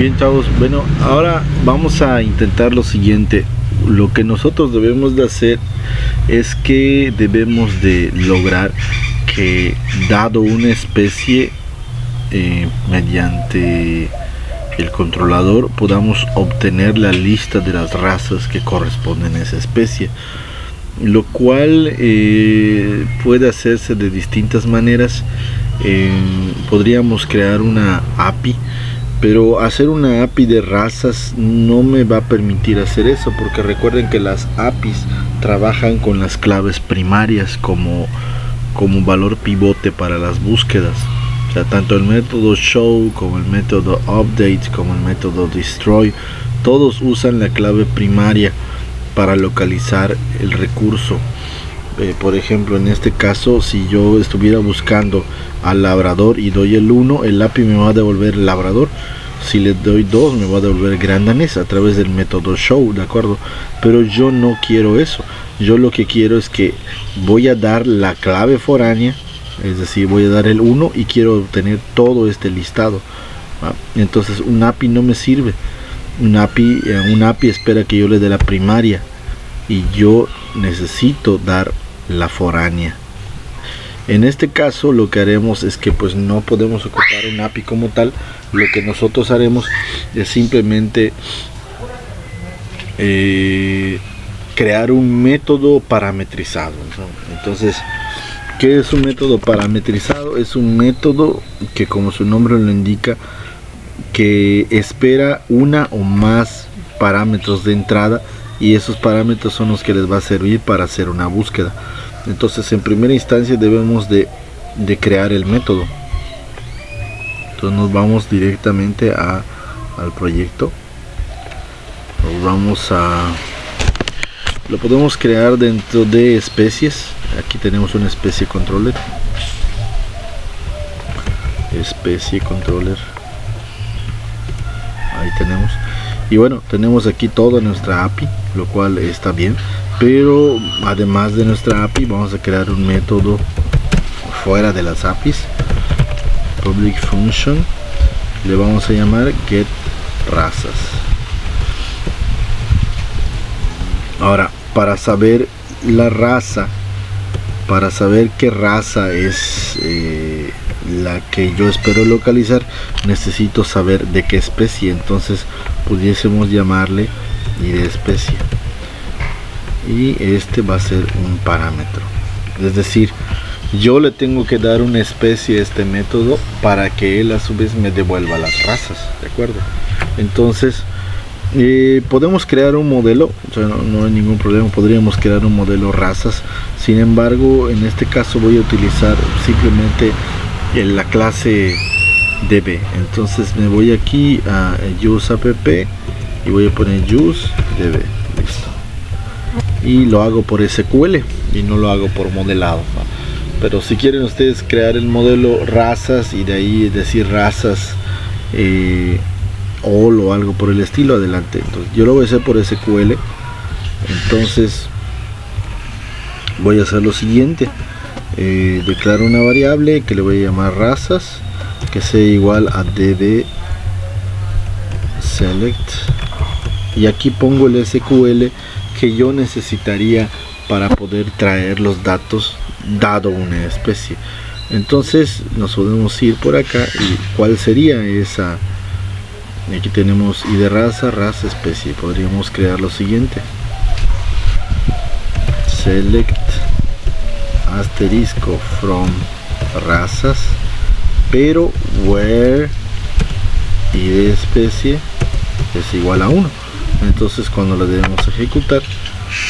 Bien, chavos, bueno, ahora vamos a intentar lo siguiente. Lo que nosotros debemos de hacer es que debemos de lograr que, dado una especie, mediante el controlador podamos obtener la lista de las razas que corresponden a esa especie, lo cual puede hacerse de distintas maneras. Podríamos crear una API, pero hacer una API de razas no me va a permitir hacer eso, porque recuerden que las APIs trabajan con las claves primarias como valor pivote para las búsquedas. O sea, tanto el método show como el método update como el método destroy, todos usan la clave primaria para localizar el recurso. Por ejemplo, en este caso, si yo estuviera buscando al labrador y doy el 1, el API me va a devolver el labrador. Si le doy 2, me va a devolver gran danés a través del método show, ¿de acuerdo? Pero yo no quiero eso. Yo lo que quiero es que voy a dar la clave foránea, es decir, voy a dar el 1 y quiero obtener todo este listado. Entonces un API no me sirve. Un API espera que yo le dé la primaria y yo necesito dar la foránea. En este caso lo que haremos es que pues no podemos ocupar un API como tal. Lo que nosotros haremos es simplemente crear un método parametrizado, ¿no? Entonces, ¿qué es un método parametrizado? Es un método que, como su nombre lo indica, que espera una o más parámetros de entrada, y esos parámetros son los que les va a servir para hacer una búsqueda. Entonces, en primera instancia debemos de crear el método. Entonces nos vamos directamente al proyecto. Lo podemos crear dentro de especies. Aquí tenemos una especie controller. Ahí tenemos. Y bueno, tenemos aquí toda nuestra API, lo cual está bien. Pero además de nuestra API, vamos a crear un método fuera de las APIs. Public function, le vamos a llamar get razas. Ahora, para saber la raza, para saber qué raza es la que yo espero localizar, necesito saber de qué especie. Entonces pudiésemos llamarle id especie, y este va a ser un parámetro, es decir, yo le tengo que dar una especie a este método para que él a su vez me devuelva las razas, ¿de acuerdo? Entonces podemos crear un modelo, o sea, no hay ningún problema, podríamos crear un modelo razas. Sin embargo, en este caso voy a utilizar simplemente la clase db. Entonces me voy aquí a use app y voy a poner use db, listo, y lo hago por SQL y no lo hago por modelado, ¿no? Pero si quieren ustedes crear el modelo razas y de ahí decir razas o algo por el estilo, adelante. Entonces, yo lo voy a hacer por SQL. Entonces voy a hacer lo siguiente: declaro una variable que le voy a llamar razas, que sea igual a db select, y aquí pongo el SQL que yo necesitaría para poder traer los datos dado una especie. Entonces nos podemos ir por acá y cuál sería esa. Aquí tenemos id raza, raza, especie. Podríamos crear lo siguiente: select asterisco from razas, pero where id especie es igual a 1. Entonces cuando le debemos ejecutar,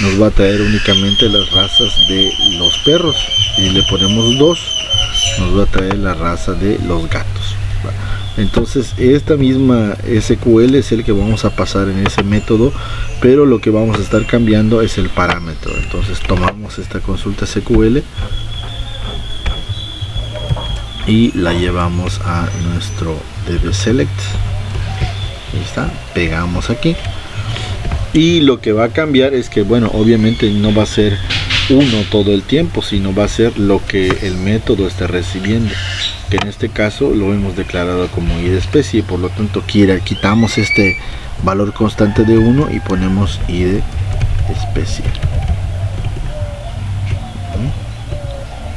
nos va a traer únicamente las razas de los perros, y le ponemos 2, nos va a traer la raza de los gatos. Entonces esta misma SQL es el que vamos a pasar en ese método, pero lo que vamos a estar cambiando es el parámetro. Entonces tomamos esta consulta SQL y la llevamos a nuestro dbSelect. Ahí está, pegamos aquí. Y lo que va a cambiar es que, bueno, obviamente no va a ser 1 todo el tiempo, sino va a ser lo que el método esté recibiendo. que en este caso lo hemos declarado como id especie, por lo tanto quitamos este valor constante de 1 y ponemos id especie.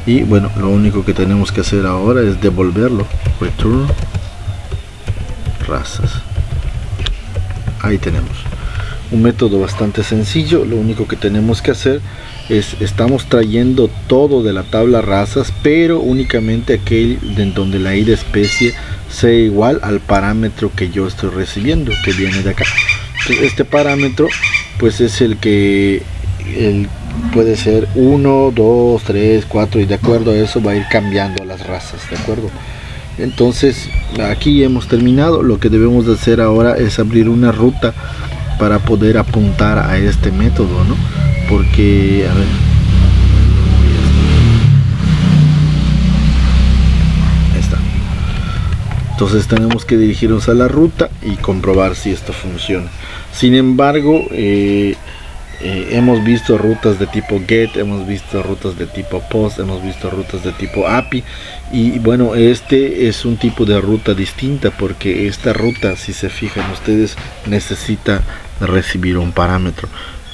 Y bueno, lo único que tenemos que hacer ahora es devolverlo. Return razas. Ahí tenemos un método bastante sencillo. Lo único que tenemos que hacer es, estamos trayendo todo de la tabla razas, pero únicamente aquel en donde la id especie sea igual al parámetro que yo estoy recibiendo, que viene de acá. Entonces, este parámetro pues es el que puede ser 1, 2, 3, 4 y de acuerdo a eso va a ir cambiando las razas, ¿de acuerdo? Entonces aquí hemos terminado. Lo que debemos de hacer ahora es abrir una ruta para poder apuntar a este método, ¿no? Porque, a ver, ahí está. Entonces tenemos que dirigirnos a la ruta y comprobar si esto funciona. Sin embargo, hemos visto rutas de tipo get, hemos visto rutas de tipo post, hemos visto rutas de tipo API, y bueno, este es un tipo de ruta distinta, porque esta ruta, si se fijan ustedes, necesita recibir un parámetro.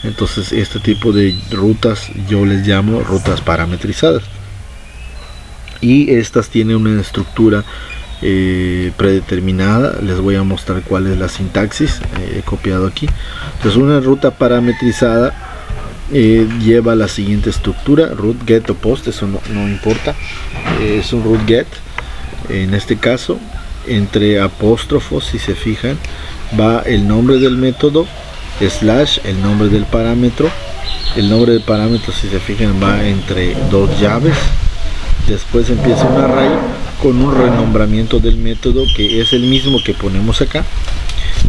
Entonces este tipo de rutas yo les llamo rutas parametrizadas, y estas tienen una estructura predeterminada. Les voy a mostrar cuál es la sintaxis. He copiado aquí. Entonces una ruta parametrizada lleva la siguiente estructura: root, get o post, eso no importa. Es un root get. En este caso, entre apóstrofos, si se fijan, va el nombre del método, slash el nombre del parámetro. El nombre del parámetro, si se fijan, va entre dos llaves. Después empieza un array con un renombramiento del método, que es el mismo que ponemos acá,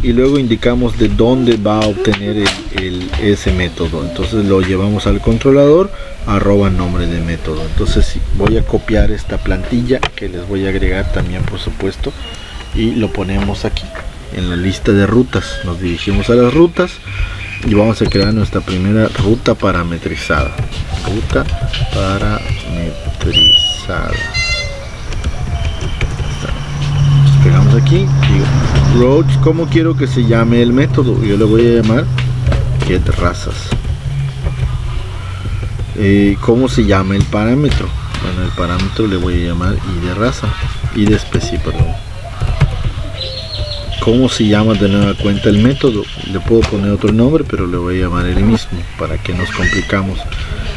y luego indicamos de dónde va a obtener ese método. Entonces lo llevamos al controlador, @nombre de método. Entonces voy a copiar esta plantilla, que les voy a agregar también, por supuesto, y lo ponemos aquí en la lista de rutas. Nos dirigimos a las rutas y vamos a crear nuestra primera ruta parametrizada. Ruta parametrizada. Pegamos aquí, digo roach, ¿cómo quiero que se llame el método? Yo le voy a llamar get razas. ¿Cómo se llama el parámetro? Bueno, el parámetro le voy a llamar id raza, id especie, perdón. ¿Cómo se llama de nueva cuenta el método? Le puedo poner otro nombre, pero le voy a llamar el mismo para que nos complicamos.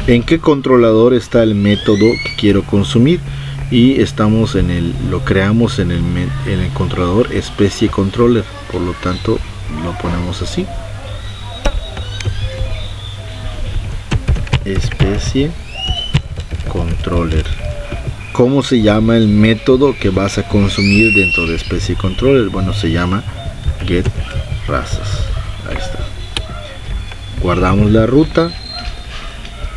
¿En qué controlador está el método que quiero consumir? Y estamos lo creamos en el controlador especie controller, por lo tanto lo ponemos así: especie controller. ¿Cómo se llama el método que vas a consumir dentro de especie controller? Bueno, se llama get razas. Ahí está. Guardamos la ruta,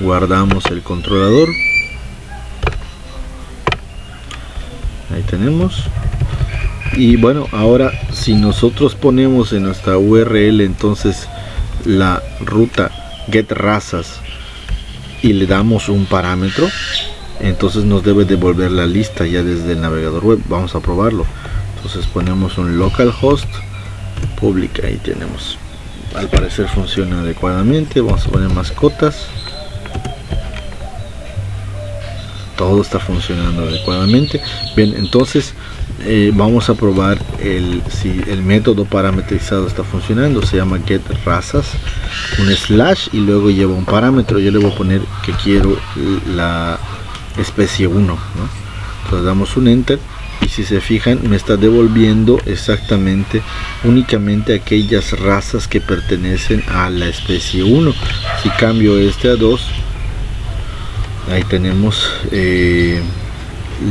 guardamos el controlador. Ahí tenemos. Y bueno, ahora si nosotros ponemos en nuestra URL entonces la ruta get razas y le damos un parámetro, entonces nos debe devolver la lista ya desde el navegador web. Vamos a probarlo. Entonces ponemos un localhost public. Ahí tenemos. Al parecer funciona adecuadamente. Vamos a poner mascotas. Todo está funcionando adecuadamente. Bien, entonces vamos a probar si el método parametrizado está funcionando. Se llama get razas, un slash y luego lleva un parámetro. Yo le voy a poner que quiero la especie 1, ¿no? Entonces damos un enter y si se fijan me está devolviendo exactamente únicamente aquellas razas que pertenecen a la especie 1. Si cambio este a 2, ahí tenemos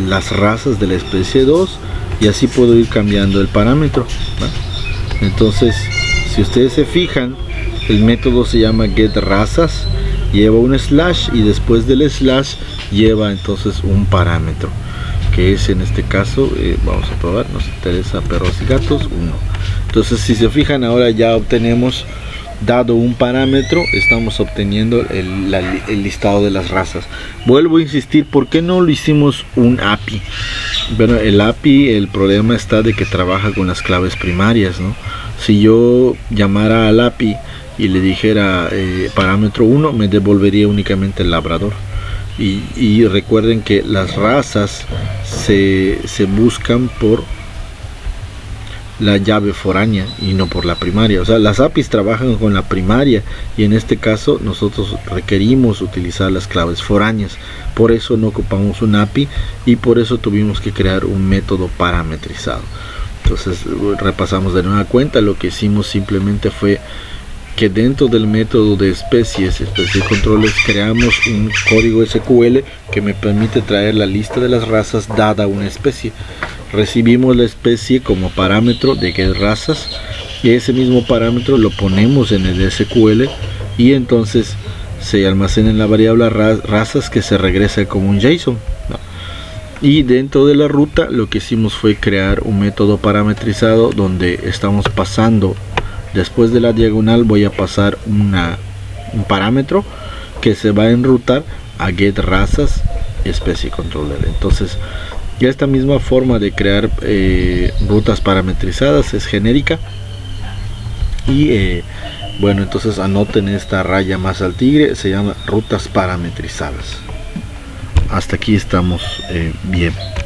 las razas de la especie 2 y así puedo ir cambiando el parámetro, ¿no? Entonces si ustedes se fijan, el método se llama get razas, lleva un slash y después del slash lleva entonces un parámetro, que es en este caso, vamos a probar, nos interesa perros y gatos 1. Entonces si se fijan, ahora ya obtenemos, dado un parámetro, estamos obteniendo el listado de las razas. Vuelvo a insistir, ¿por qué no lo hicimos un API? Bueno, el API, el problema está de que trabaja con las claves primarias, ¿no? Si yo llamara al API y le dijera parámetro 1, me devolvería únicamente el labrador. Y recuerden que las razas se buscan por la llave foránea y no por la primaria. O sea, las APIs trabajan con la primaria y en este caso nosotros requerimos utilizar las claves foráneas. Por eso no ocupamos un API y por eso tuvimos que crear un método parametrizado. Entonces repasamos de nueva cuenta. Lo que hicimos simplemente fue que dentro del método de especies controles creamos un código SQL que me permite traer la lista de las razas dada una especie. Recibimos la especie como parámetro de qué razas y ese mismo parámetro lo ponemos en el SQL y entonces se almacena en la variable razas que se regresa como un JSON, ¿no? Y dentro de la ruta lo que hicimos fue crear un método parametrizado donde estamos pasando, después de la diagonal voy a pasar un parámetro que se va a enrutar a get razas especie controller. Entonces esta misma forma de crear rutas parametrizadas es genérica y bueno, entonces anoten esta raya más al tigre, se llama rutas parametrizadas. Hasta aquí estamos bien.